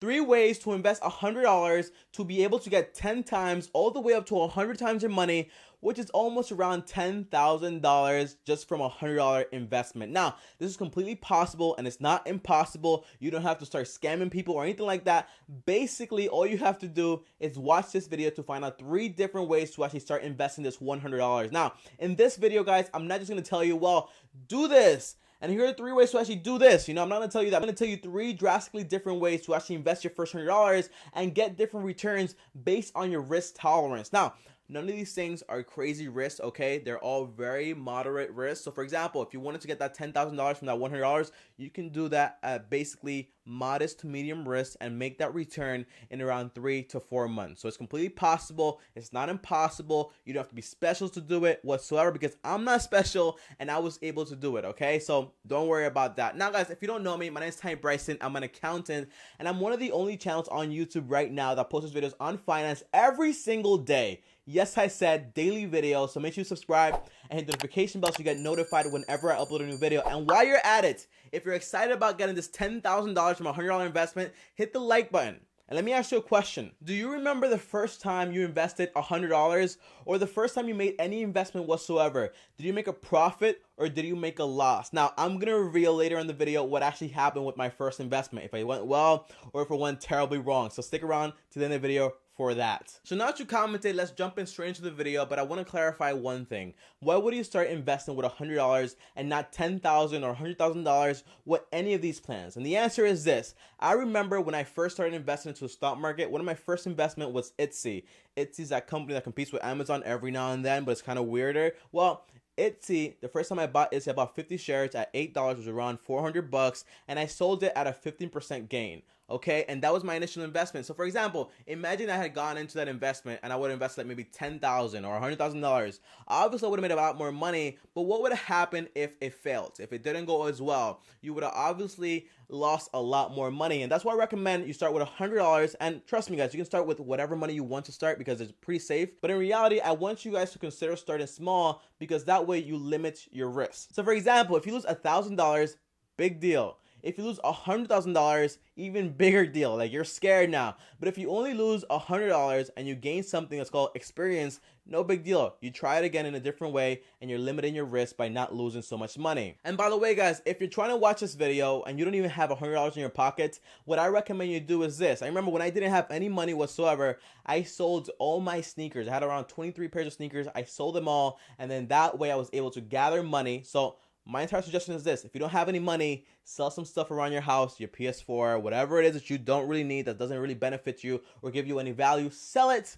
3 ways to invest $100 to be able to get 10 times all the way up to 100 times your money, which is almost around $10,000 just from a $100 investment. Now, this is completely possible and it's not impossible. You don't have to start scamming people or anything like that. Basically, all you have to do is watch this video to find out 3 different ways to actually start investing this $100. Now, in this video, guys, I'm not just going to tell you, well, do this. And here are 3 ways to actually do this. I'm not going to tell you that. I'm going to tell you 3 drastically different ways to actually invest your first $100 and get different returns based on your risk tolerance. Now, none of these things are crazy risks, okay? They're all very moderate risks. So for example, if you wanted to get that $10,000 from that $100, you can do that at basically modest to medium risk and make that return in around 3 to 4 months. So it's completely possible. It's not impossible. You don't have to be special to do it whatsoever, because I'm not special and I was able to do it, okay? So don't worry about that. Now, guys, if you don't know me, my name is TommyBryson. I'm an accountant, and I'm one of the only channels on YouTube right now that posts videos on finance every single day. Yes, I said daily videos, so make sure you subscribe and hit the notification bell so you get notified whenever I upload a new video. And while you're at it, if you're excited about getting this $10,000 from a $100 investment, hit the like button. And let me ask you a question. Do you remember the first time you invested $100, or the first time you made any investment whatsoever? Did you make a profit or did you make a loss? Now, I'm going to reveal later in the video what actually happened with my first investment, if it went well or if it went terribly wrong. So stick around to the end of the video for that. So now that you commented, let's jump in straight into the video, but I want to clarify one thing. Why would you start investing with $100 and not $10,000 or $100,000 with any of these plans? And the answer is this. I remember when I first started investing into the stock market, one of my first investment was Etsy. Etsy's that company that competes with Amazon every now and then, but it's kind of weirder. Well, Etsy, the first time I bought Etsy, I bought 50 shares at $8, which was around 400 bucks, and I sold it at a 15% gain. Okay, and that was my initial investment. So for example, imagine I had gone into that investment and I would invest like maybe $10,000 or $100,000. Obviously, I would have made a lot more money, but what would have happened if it failed? If it didn't go as well, you would have obviously lost a lot more money. And that's why I recommend you start with $100. And trust me, guys, you can start with whatever money you want to start because it's pretty safe. But in reality, I want you guys to consider starting small, because that way you limit your risk. So for example, if you lose $1,000, big deal. If you lose $100,000, even bigger deal. Like, you're scared now. But if you only lose $100 and you gain something that's called experience, no big deal. You try it again in a different way and you're limiting your risk by not losing so much money. And by the way, guys, if you're trying to watch this video and you don't even have $100 in your pocket, what I recommend you do is this. I remember when I didn't have any money whatsoever, I sold all my sneakers. I had around 23 pairs of sneakers. I sold them all, and then that way I was able to gather money. So my entire suggestion is this. If you don't have any money, sell some stuff around your house, your PS4, whatever it is that you don't really need, that doesn't really benefit you or give you any value. Sell it,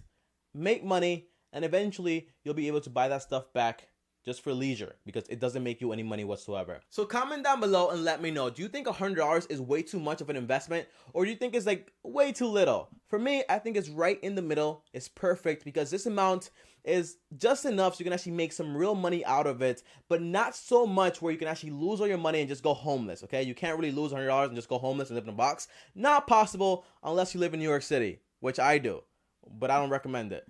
make money, and eventually you'll be able to buy that stuff back just for leisure, because it doesn't make you any money whatsoever. So comment down below and let me know, do you think $100 is way too much of an investment, or do you think it's like way too little? For me, I think it's right in the middle. It's perfect, because this amount is just enough so you can actually make some real money out of it, but not so much where you can actually lose all your money and just go homeless, okay? You can't really lose $100 and just go homeless and live in a box. Not possible unless you live in New York City, which I do, but I don't recommend it.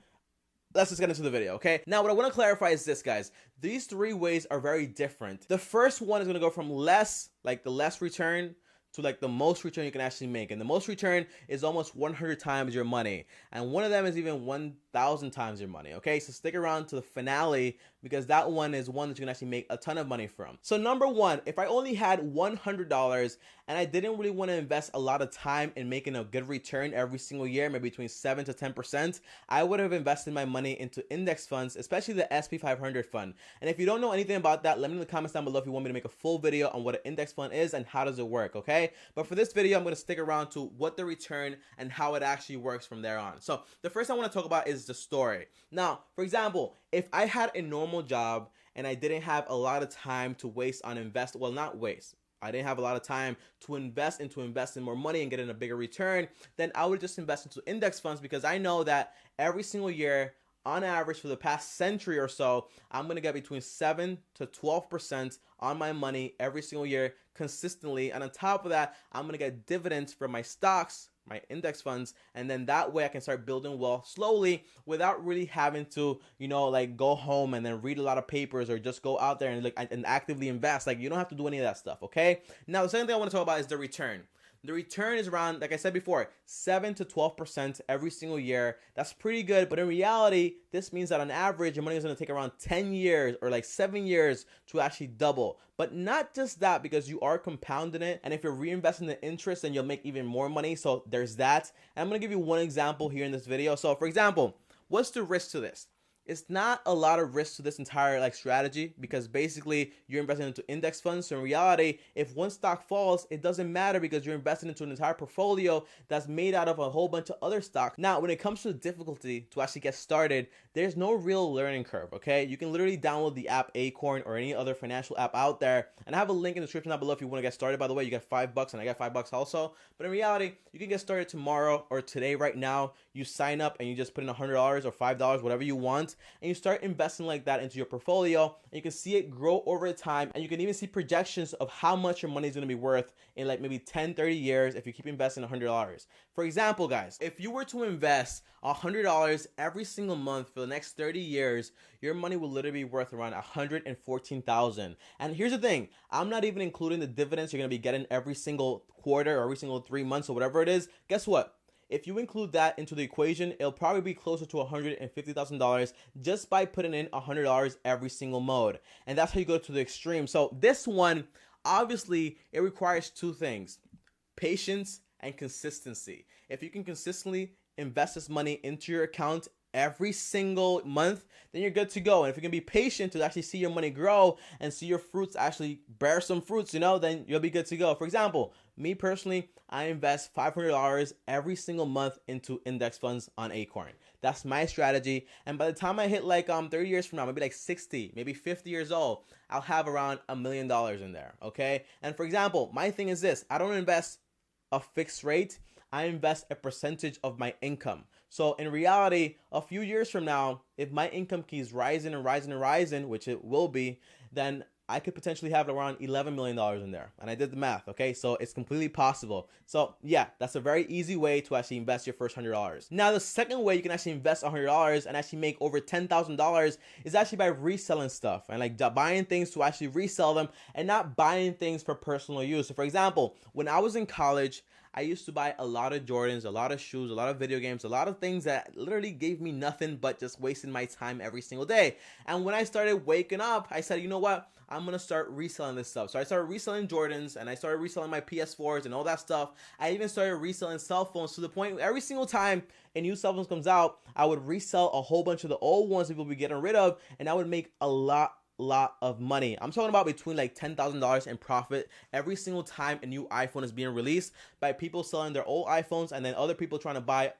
Let's just get into the video, okay? Now, what I want to clarify is this, guys. These 3 ways are very different. The first one is going to go from less, like the less return, to like the most return you can actually make. And the most return is almost 100 times your money. And one of them is even 1,000 times your money, okay? So stick around to the finale, because that one is one that you can actually make a ton of money from. So number 1, if I only had $100 and I didn't really want to invest a lot of time in making a good return every single year, maybe between 7 to 10%, I would have invested my money into index funds, especially the SP 500 fund. And if you don't know anything about that, let me know in the comments down below if you want me to make a full video on what an index fund is and how does it work, okay? But for this video, I'm going to stick around to what the return and how it actually works from there on. So the first thing I want to talk about is the story. Now, for example, if I had a normal job and I didn't have a lot of time to waste on not waste. I didn't have a lot of time to invest in more money and get in a bigger return, then I would just invest into index funds, because I know that every single year, on average for the past century or so, I'm going to get between 7 to 12% on my money every single year consistently. And on top of that, I'm going to get dividends from my stocks, my index funds, and then that way I can start building wealth slowly without really having to, like go home and then read a lot of papers or just go out there and actively invest. Like, you don't have to do any of that stuff, okay? Now, the second thing I want to talk about is the return. The return is around, like I said before, 7 to 12% every single year. That's pretty good, but in reality, this means that on average, your money is going to take around 10 years or like 7 years to actually double. But not just that, because you are compounding it, and if you're reinvesting the interest, then you'll make even more money. So there's that. And I'm going to give you one example here in this video. So for example, what's the risk to this? It's not a lot of risk to this entire strategy, because basically you're investing into index funds. So in reality, if one stock falls, it doesn't matter, because you're investing into an entire portfolio that's made out of a whole bunch of other stocks. Now, when it comes to the difficulty to actually get started, there's no real learning curve, okay? You can literally download the app Acorn or any other financial app out there, and I have a link in the description down below if you want to get started. By the way, you get $5 and I got $5 also. But in reality, you can get started tomorrow or today right now. You sign up and you just put in $100 or $5, whatever you want, and you start investing like that into your portfolio, and you can see it grow over time, and you can even see projections of how much your money is going to be worth in like maybe 10-30 years if you keep investing $100. For example, guys, if you were to invest $100 every single month for the next 30 years, your money will literally be worth around $114,000. And here's the thing, I'm not even including the dividends you're going to be getting every single quarter or every single 3 months or whatever it is. Guess what? If you include that into the equation, it'll probably be closer to $150,000 just by putting in $100 every single mode. And that's how you go to the extreme. So this one, obviously, it requires two things: patience and consistency. If you can consistently invest this money into your account every single month, then you're good to go. And if you can be patient to actually see your money grow and see your fruits actually bear some fruits, then you'll be good to go. For example, me personally, I invest $500 every single month into index funds on Acorn. That's my strategy. And by the time I hit like 30 years from now, maybe like 60, maybe 50 years old, I'll have around $1 million in there, okay? And for example, my thing is this: I don't invest a fixed rate. I invest a percentage of my income. So in reality, a few years from now, if my income keeps rising and rising and rising, which it will be, then I could potentially have around $11 million in there. And I did the math, okay? So it's completely possible. So yeah, that's a very easy way to actually invest your first $100. Now, the second way you can actually invest $100 and actually make over $10,000 is actually by reselling stuff and like buying things to actually resell them, and not buying things for personal use. So for example, when I was in college, I used to buy a lot of Jordans, a lot of shoes, a lot of video games, a lot of things that literally gave me nothing but just wasting my time every single day. And when I started waking up, I said, you know what? I'm going to start reselling this stuff. So I started reselling Jordans, and I started reselling my PS4s and all that stuff. I even started reselling cell phones, to the point where every single time a new cell phone comes out, I would resell a whole bunch of the old ones that people be getting rid of, and I would make a lot of money. I'm talking about between like $10,000 in profit every single time a new iPhone is being released, by people selling their old iPhones and then other people trying to buy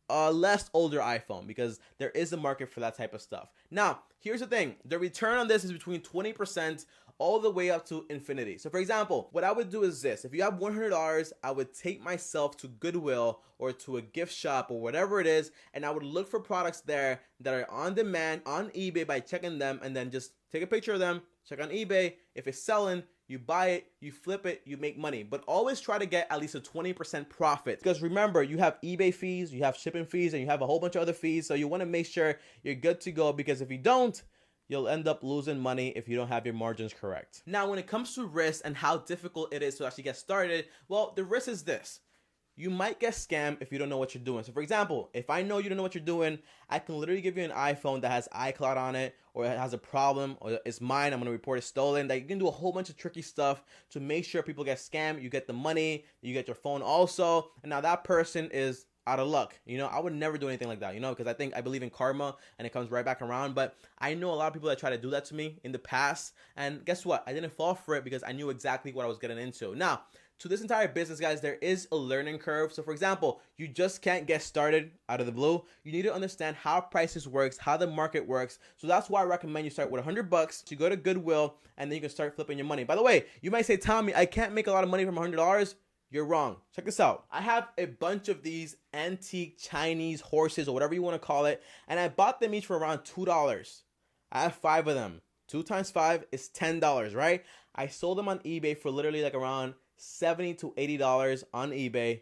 a less older iPhone, because there is a market for that type of stuff. Now, here's the thing: the return on this is between 20% all the way up to infinity. So for example, what I would do is this: if you have $100, I would take myself to Goodwill or to a gift shop or whatever it is, and I would look for products there that are on demand on eBay by checking them, and then just take a picture of them, check on eBay. If it's selling, you buy it, you flip it, you make money. But always try to get at least a 20% profit, because remember, you have eBay fees, you have shipping fees, and you have a whole bunch of other fees. So you want to make sure you're good to go, because if you don't, you'll end up losing money if you don't have your margins correct. Now, when it comes to risk and how difficult it is to actually get started, well, the risk is this: you might get scammed if you don't know what you're doing. So for example, if I know you don't know what you're doing, I can literally give you an iPhone that has iCloud on it, or it has a problem, or it's mine, I'm going to report it stolen. Like, you can do a whole bunch of tricky stuff to make sure people get scammed. You get the money, you get your phone also, and now that person is out of luck. I would never do anything like that, because I believe in karma, and it comes right back around. But I know a lot of people that try to do that to me in the past, and guess what? I didn't fall for it, because I knew exactly what I was getting into. Now, to this entire business, guys, there is a learning curve. So for example, you just can't get started out of the blue. You need to understand how prices works, how the market works. So that's why I recommend you start with $100. You go to Goodwill, and then you can start flipping your money. By the way, you might say, Tommy, I can't make a lot of money from $100. You're wrong. Check this out. I have a bunch of these antique Chinese horses, or whatever you want to call it, and I bought them each for around $2. I have 5 of them. 2 times 5 is $10, right? I sold them on eBay for literally like around $70 to $80 on eBay,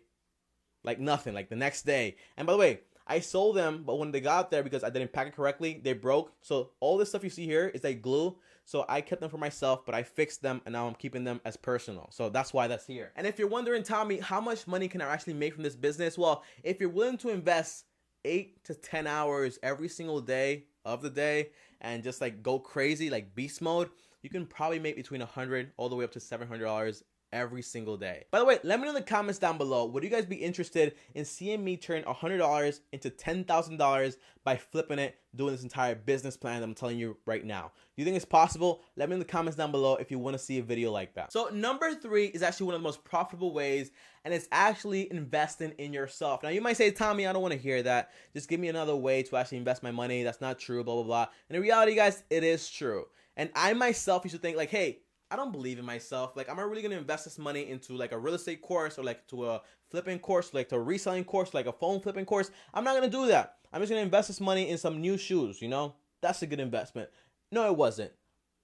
like nothing, like the next day. And by the way, I sold them, but when they got there, because I didn't pack it correctly, they broke. So all this stuff you see here is like glue. So I kept them for myself, but I fixed them, and now I'm keeping them as personal. So that's why that's here. And if you're wondering, Tommy, how much money can I actually make from this business? Well, if you're willing to invest 8 to 10 hours every single day of the day and just like go crazy, like beast mode, you can probably make between $100 all the way up to $700 every single day. By the way, let me know in the comments down below, would you guys be interested in seeing me turn $100 into $10,000 by flipping it, doing this entire business plan that I'm telling you right now? Do you think it's possible? Let me know in the comments down below if you want to see a video like that. So number 3 is actually one of the most profitable ways, and it's actually investing in yourself. Now you might say, Tommy, I don't want to hear that. Just give me another way to actually invest my money. That's not true, blah, blah, blah. And in reality, guys, it is true. And I myself used to think like, hey, I don't believe in myself. Like, am I really gonna invest this money into like a real estate course or like to a flipping course, like to a reselling course, like a phone flipping course? I'm not gonna do that. I'm just gonna invest this money in some new shoes, you know? That's a good investment. No, it wasn't.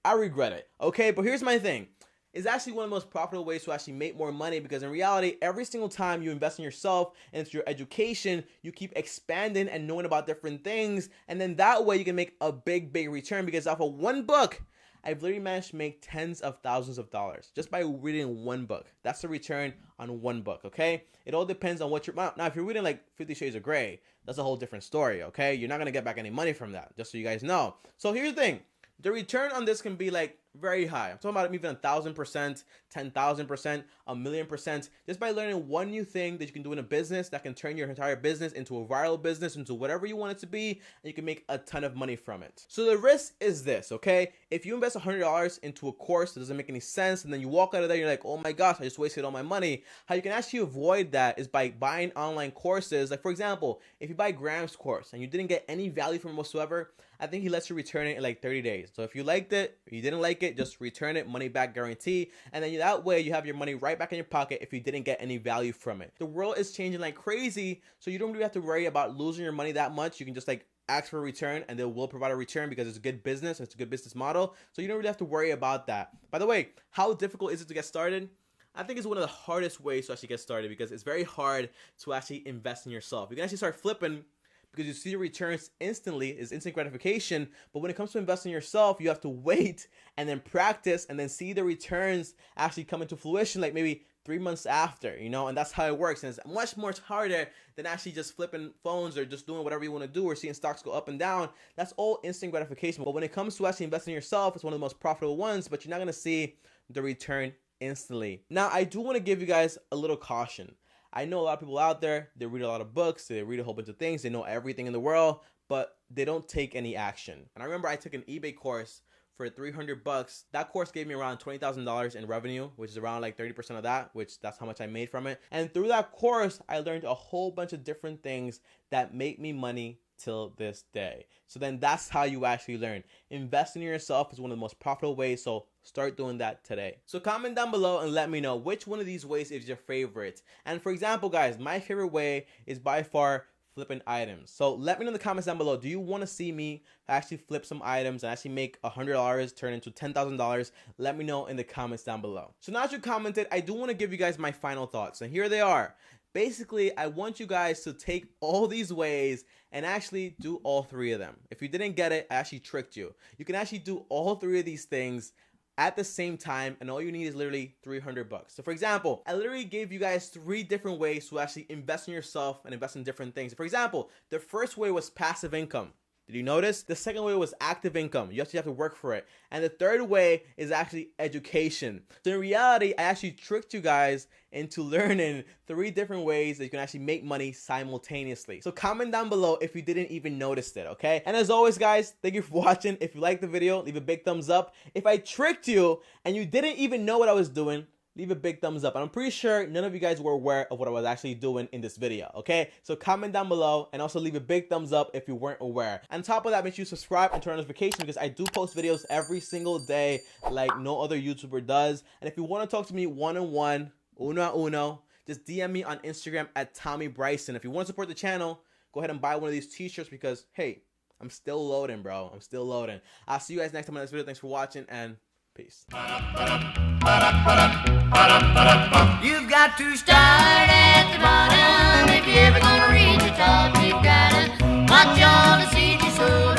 I regret it. Okay, but here's my thing. It's actually one of the most profitable ways to actually make more money, because in reality, every single time you invest in yourself and into your education, you keep expanding and knowing about different things, and then that way you can make a big return, because off of one book, I've literally managed to make tens of thousands of dollars just by reading one book. That's the return on one book, okay? It all depends on what you're... Now, if you're reading like 50 Shades of Grey, that's a whole different story, okay? You're not going to get back any money from that, just so you guys know. So here's the thing. The return on this can be like very high. I'm talking about even 1,000%, 10,000%, 1,000,000%, just by learning one new thing that you can do in a business that can turn your entire business into a viral business, into whatever you want it to be, and you can make a ton of money from it. So the risk is this, okay? If you invest $100 into a course that doesn't make any sense, and then you walk out of there, you're like, oh my gosh, I just wasted all my money. How you can actually avoid that is by buying online courses. Like, for example, if you buy Graham's course and you didn't get any value from it whatsoever, I think he lets you return it in like 30 days. So if you liked it, or you didn't like it, just return it, money back guarantee. And then that way you have your money right back in your pocket if you didn't get any value from it. The world is changing like crazy, so you don't really have to worry about losing your money that much. You can just like ask for a return, and they will provide a return because it's a good business. It's a good business model. So you don't really have to worry about that. By the way, how difficult is it to get started? I think it's one of the hardest ways to actually get started, because it's very hard to actually invest in yourself. You can actually start flipping because you see the returns instantly, is instant gratification. But when it comes to investing in yourself, you have to wait and then practice and then see the returns actually come into fruition like maybe 3 months after, you know, and that's how it works. And it's much more harder than actually just flipping phones or just doing whatever you want to do or seeing stocks go up and down. That's all instant gratification. But when it comes to actually investing in yourself, it's one of the most profitable ones, but you're not going to see the return instantly. Now, I do want to give you guys a little caution. I know a lot of people out there, they read a lot of books, they read a whole bunch of things, they know everything in the world, but they don't take any action. And I remember I took an eBay course for $300. That course gave me around $20,000 in revenue, which is around like 30% of that, which that's how much I made from it. And through that course, I learned a whole bunch of different things that make me money till this day. So then that's how you actually learn. Investing in yourself is one of the most profitable ways, so start doing that today. So comment down below and let me know which one of these ways is your favorite. And for example, guys, my favorite way is by far flipping items. So let me know in the comments down below, do you want to see me actually flip some items and actually make $100 turn into $10,000? Let me know in the comments down below. So now that you commented, I do want to give you guys my final thoughts, and here they are. Basically, I want you guys to take all these ways and actually do all 3 of them. If you didn't get it, I actually tricked you. You can actually do all 3 of these things at the same time, and all you need is literally $300. So for example, I literally gave you guys 3 different ways to actually invest in yourself and invest in different things. For example, the first way was passive income. Did you notice? The second way was active income. You actually have to work for it. And the third way is actually education. So in reality, I actually tricked you guys into learning 3 different ways that you can actually make money simultaneously. So comment down below if you didn't even notice it, okay? And as always, guys, thank you for watching. If you liked the video, leave a big thumbs up. If I tricked you and you didn't even know what I was doing, leave a big thumbs up. And I'm pretty sure none of you guys were aware of what I was actually doing in this video, okay? So comment down below and also leave a big thumbs up if you weren't aware. On top of that, make sure you subscribe and turn on notifications, because I do post videos every single day like no other YouTuber does. And if you want to talk to me one-on-one, uno a uno, just DM me on Instagram at TommyBryson. If you want to support the channel, go ahead and buy one of these t-shirts, because, hey, I'm still loading, bro. I'm still loading. I'll see you guys next time on this video. Thanks for watching, and peace. You've got to start at the bottom if you're ever gonna reach the top. You've got to faccio le si di solo